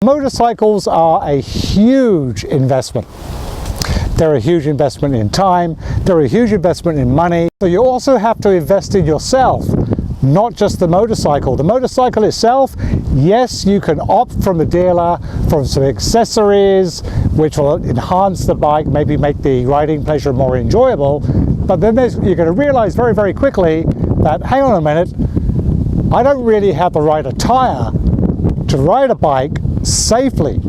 Motorcycles are a huge investment. They're a huge investment in time, they're a huge investment in money. So you also have to invest in yourself, not just the motorcycle. The motorcycle itself, yes, you can opt from the dealer for some accessories which will enhance the bike, maybe make the riding pleasure more enjoyable, but then you're going to realize very, very quickly that, hang on a minute, I don't really have the right attire to ride a bike safely.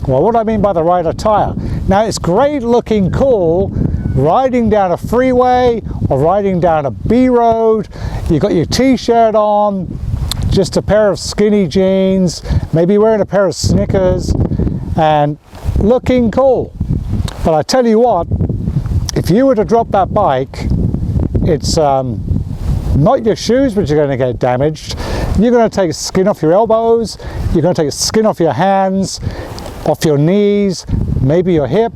Well, what do I mean by the right attire? Now, it's great looking cool riding down a freeway or riding down a B road. You've got your t-shirt on, just a pair of skinny jeans, maybe wearing a pair of Snickers and looking cool. But I tell you what, if you were to drop that bike, it's not your shoes which are going to get damaged. You're going to take skin off your elbows, you're going to take skin off your hands, off your knees, maybe your hip,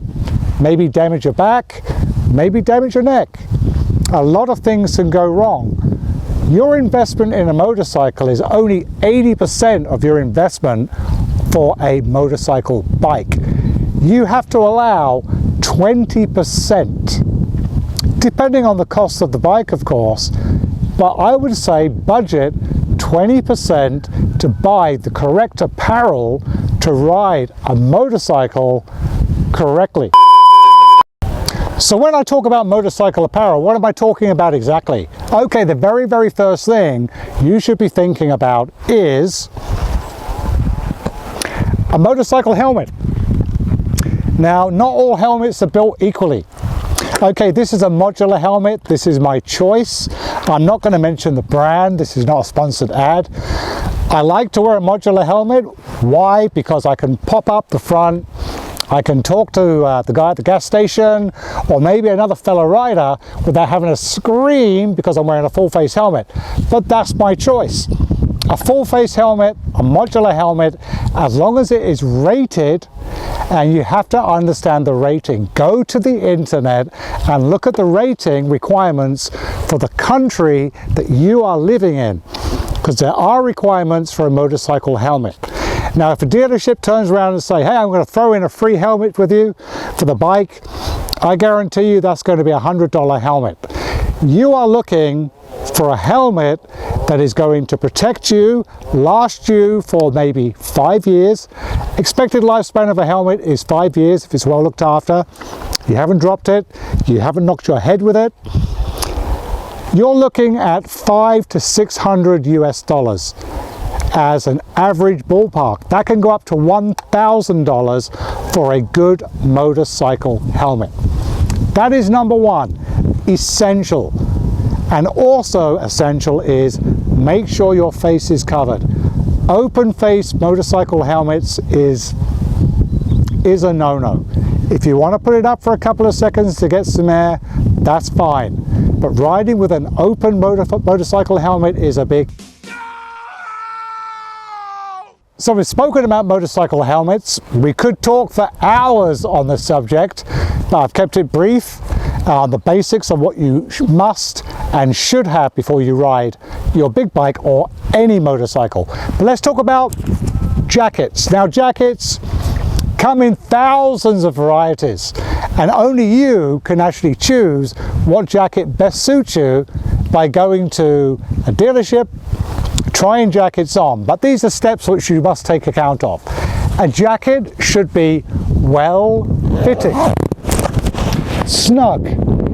maybe damage your back, maybe damage your neck. A lot of things can go wrong. Your investment in a motorcycle is only 80% of your investment for a motorcycle bike. You have to allow 20%, depending on the cost of the bike, of course, but I would say budget 20% to buy the correct apparel to ride a motorcycle correctly. So when I talk about motorcycle apparel, what am I talking about exactly? Okay, the very, very first thing you should be thinking about is a motorcycle helmet. Now, not all helmets are built equally. Okay, this is a modular helmet. This is my choice. I'm not going to mention the brand. This is not a sponsored ad. I like to wear a modular helmet. Why? Because I can pop up the front. I can talk to the guy at the gas station or maybe another fellow rider without having to scream because I'm wearing a full face helmet. But that's my choice. A full face helmet, a modular helmet, as long as it is rated, and you have to understand the rating. Go to the internet and look at the rating requirements for the country that you are living in, because there are requirements for a motorcycle helmet. Now, if a dealership turns around and say, hey, I'm going to throw in a free helmet with you for the bike, I guarantee you that's going to be a $100 helmet. You are looking for a helmet that is going to protect you, last you for maybe 5 years. Expected lifespan of a helmet is 5 years if it's well looked after. You haven't dropped it, you haven't knocked your head with it. You're looking at $500 to $600 US as an average ballpark. That can go up to $1,000 for a good motorcycle helmet. That is number one, essential. And also essential is make sure your face is covered. Open face motorcycle helmets is a no-no. If you want to put it up for a couple of seconds to get some air, that's fine. But riding with an open motorcycle helmet is a big... So we've spoken about motorcycle helmets. We could talk for hours on the subject, but I've kept it brief. The basics of what you must and should have before you ride your big bike or any motorcycle. But let's talk about jackets. Now, jackets come in thousands of varieties, and only you can actually choose what jacket best suits you by going to a dealership, trying jackets on. But these are steps which you must take account of. A jacket should be well fitting, snug.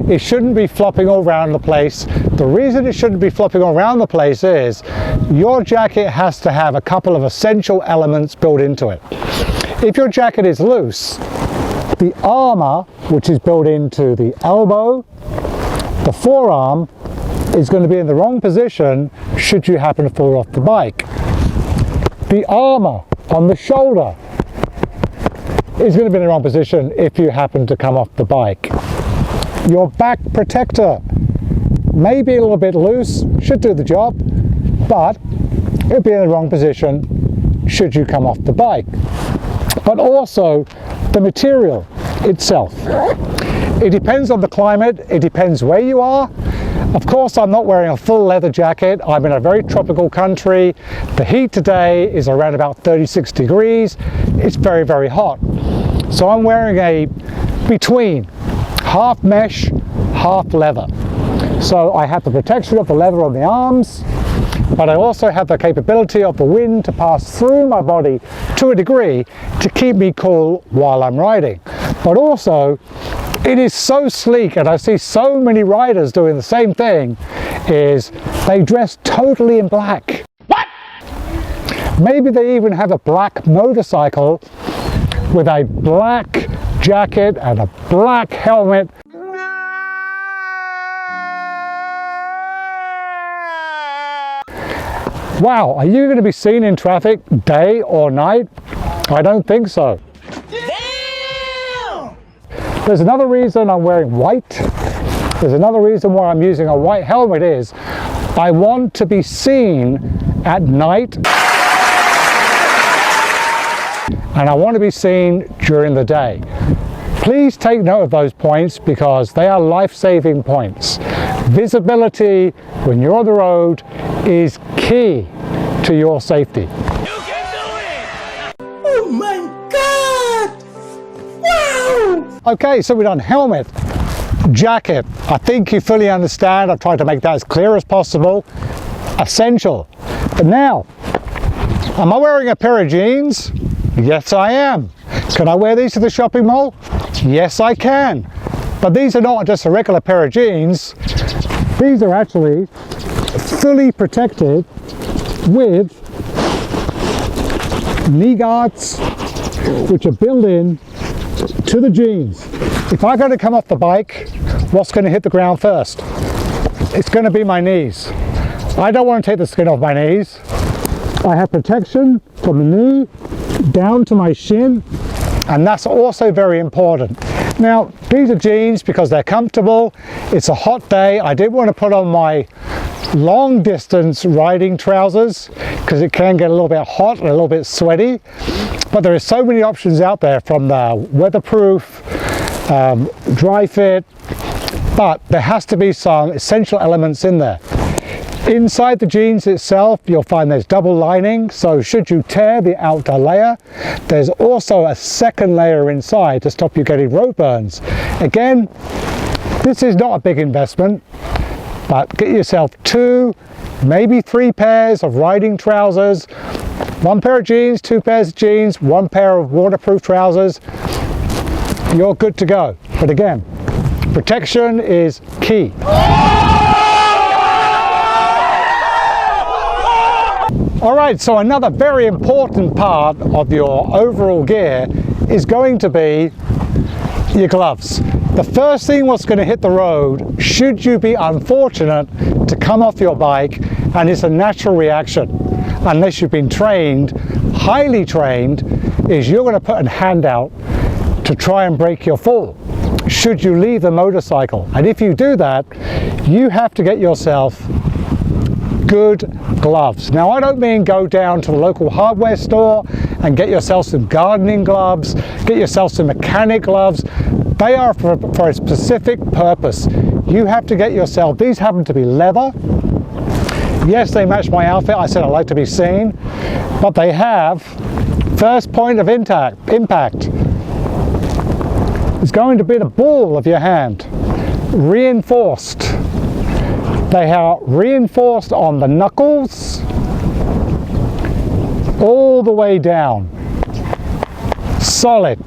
It shouldn't be flopping all around the place. The reason it shouldn't be flopping all around the place is your jacket has to have a couple of essential elements built into it. If your jacket is loose, the armor, which is built into the elbow, the forearm, is going to be in the wrong position should you happen to fall off the bike. The armor on the shoulder is going to be in the wrong position if you happen to come off the bike. Your back protector may be a little bit loose, should do the job, but it'll be in the wrong position should you come off the bike. But also the material itself. It depends on the climate, it depends where you are. Of course, I'm not wearing a full leather jacket. I'm in a very tropical country. The heat today is around about 36 degrees. It's very, very hot. So I'm wearing a between half mesh, half leather. So I have the protection of the leather on the arms, but I also have the capability of the wind to pass through my body to a degree to keep me cool while I'm riding. But also, it is so sleek, and I see so many riders doing the same thing, is they dress totally in black. What? Maybe they even have a black motorcycle with a black jacket and a black helmet. Wow, are you going to be seen in traffic day or night? I don't think so. Damn! There's another reason I'm wearing white. There's another reason why I'm using a white helmet is I want to be seen at night and I want to be seen during the day. Please take note of those points because they are life-saving points. Visibility when you're on the road is key to your safety. You can do it! Oh my God! Wow! Okay, so we've done helmet, jacket. I think you fully understand. I've tried to make that as clear as possible. Essential. But now, am I wearing a pair of jeans? Yes, I am. Can I wear these to the shopping mall? Yes, I can. But these are not just a regular pair of jeans. These are actually fully protected with knee guards, which are built in to the jeans. If I'm going to come off the bike, what's going to hit the ground first? It's going to be my knees. I don't want to take the skin off my knees. I have protection from the knee down to my shin, and that's also very important. Now, these are jeans because they're comfortable. It's a hot day. I did want to put on my long distance riding trousers because it can get a little bit hot and a little bit sweaty. But there are so many options out there, from the weatherproof, dry fit, but there has to be some essential elements in there. Inside the jeans itself, you'll find there's double lining, so should you tear the outer layer, there's also a second layer inside to stop you getting road burns. Again, this is not a big investment, but get yourself 2, maybe 3 pairs of riding trousers, 1 pair of jeans, 2 pairs of jeans, 1 pair of waterproof trousers. You're good to go. But again, protection is key. Alright, so another very important part of your overall gear is going to be your gloves. The first thing what's going to hit the road, should you be unfortunate to come off your bike, and it's a natural reaction, unless you've been trained, highly trained, is you're going to put a hand out to try and break your fall, should you leave the motorcycle. And if you do that, you have to get yourself good gloves. Now, I don't mean go down to the local hardware store and get yourself some gardening gloves, get yourself some mechanic gloves. They are for a specific purpose. You have to get yourself, these happen to be leather. Yes, they match my outfit. I said I like to be seen, but they have first point of impact. It's going to be the ball of your hand, reinforced. They are reinforced on the knuckles, all the way down. Solid,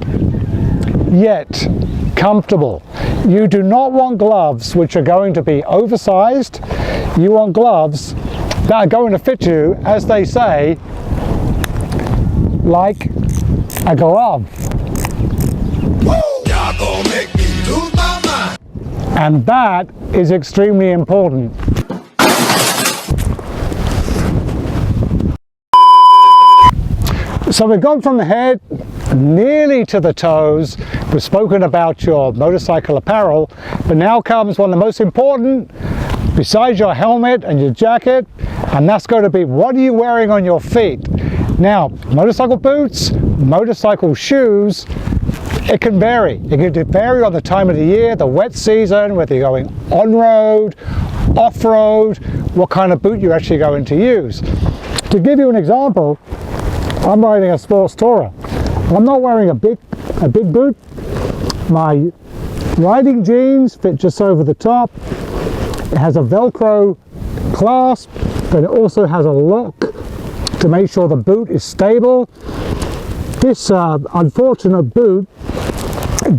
yet comfortable. You do not want gloves which are going to be oversized. You want gloves that are going to fit you, as they say, like a glove. Y'all gonna make me lose my mind. And that is extremely important. So we've gone from the head nearly to the toes. We've spoken about your motorcycle apparel, but now comes one of the most important, besides your helmet and your jacket, and that's going to be, what are you wearing on your feet? Now, motorcycle boots, motorcycle shoes, it can vary. It can vary on the time of the year, the wet season, whether you're going on road off-road, what kind of boot you're actually going to use. To give you an example, I'm riding a sports tourer. I'm not wearing a big boot. My riding jeans fit just over the top. It has a Velcro clasp, but it also has a lock to make sure the boot is stable. This unfortunate boot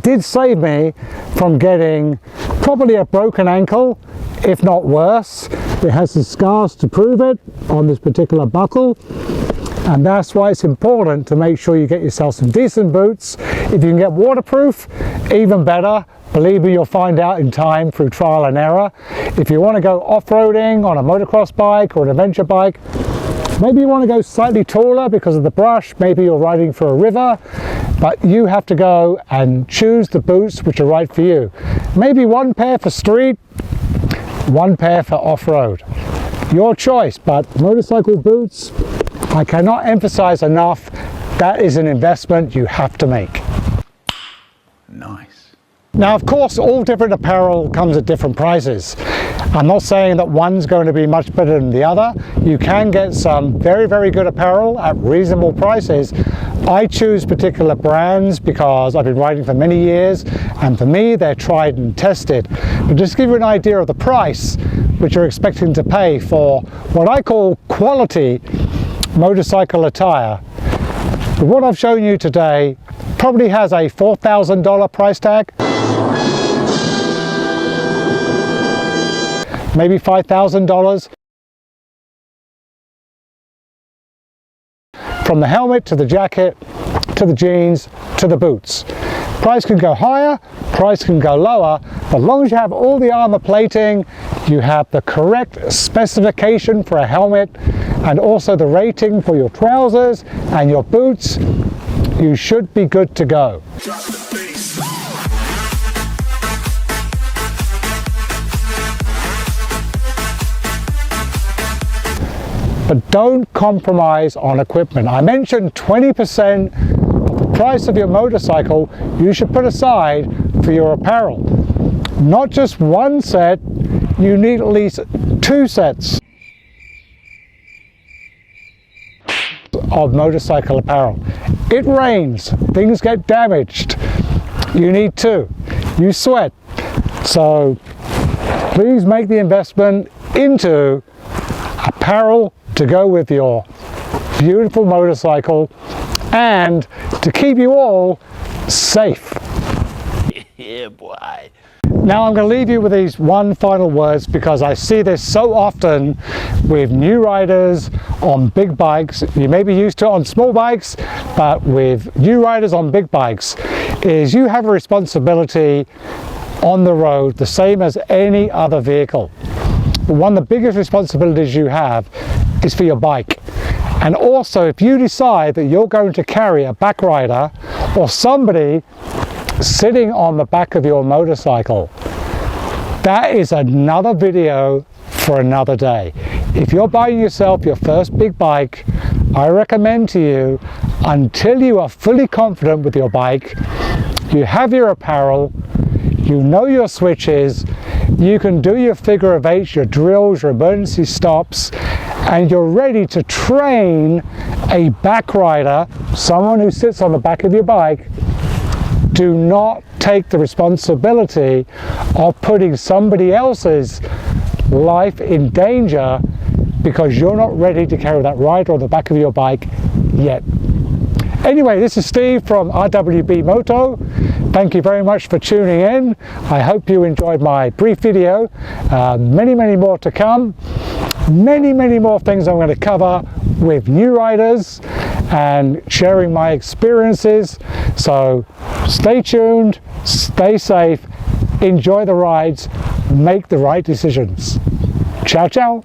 did save me from getting probably a broken ankle, if not worse. It has the scars to prove it on this particular buckle, and that's why it's important to make sure you get yourself some decent boots. If you can get waterproof, even better. Believe me, you'll find out in time through trial and error. If you want to go off-roading on a motocross bike or an adventure bike, maybe you want to go slightly taller because of the brush, maybe you're riding for a river, but you have to go and choose the boots which are right for you. Maybe one pair for street, one pair for off-road. Your choice, but motorcycle boots, I cannot emphasize enough, that is an investment you have to make. Nice. Now, of course, all different apparel comes at different prices. I'm not saying that one's going to be much better than the other. You can get some very, very good apparel at reasonable prices. I choose particular brands because I've been riding for many years, and for me, they're tried and tested. But just to give you an idea of the price which you're expecting to pay for what I call quality motorcycle attire, what I've shown you today probably has a $4,000 price tag. Maybe $5,000. From the helmet to the jacket, to the jeans, to the boots. Price can go higher, price can go lower, but as long as you have all the armor plating, you have the correct specification for a helmet, and also the rating for your trousers and your boots, you should be good to go. But don't compromise on equipment. I mentioned 20% of the price of your motorcycle you should put aside for your apparel. Not just one set, you need at least 2 sets of motorcycle apparel. It rains, things get damaged, you need 2. You sweat. So please make the investment into apparel to go with your beautiful motorcycle and to keep you all safe. Yeah, boy. Now I'm going to leave you with these one final words, because I see this so often with new riders on big bikes. You may be used to it on small bikes, but with new riders on big bikes, is you have a responsibility on the road the same as any other vehicle. One of the biggest responsibilities you have is for your bike. And also, if you decide that you're going to carry a back rider or somebody sitting on the back of your motorcycle, that is another video for another day. If you're buying yourself your first big bike, I recommend to you, until you are fully confident with your bike, you have your apparel, you know your switches, you can do your figure of 8, your drills, your emergency stops, and you're ready to train a back rider, someone who sits on the back of your bike. Do not take the responsibility of putting somebody else's life in danger because you're not ready to carry that rider on the back of your bike yet. Anyway, this is Steve from RWB Moto. Thank you very much for tuning in. I hope you enjoyed my brief video. Many more to come. Many more things I'm going to cover with new riders and sharing my experiences. So stay tuned, stay safe, enjoy the rides, make the right decisions. Ciao, ciao.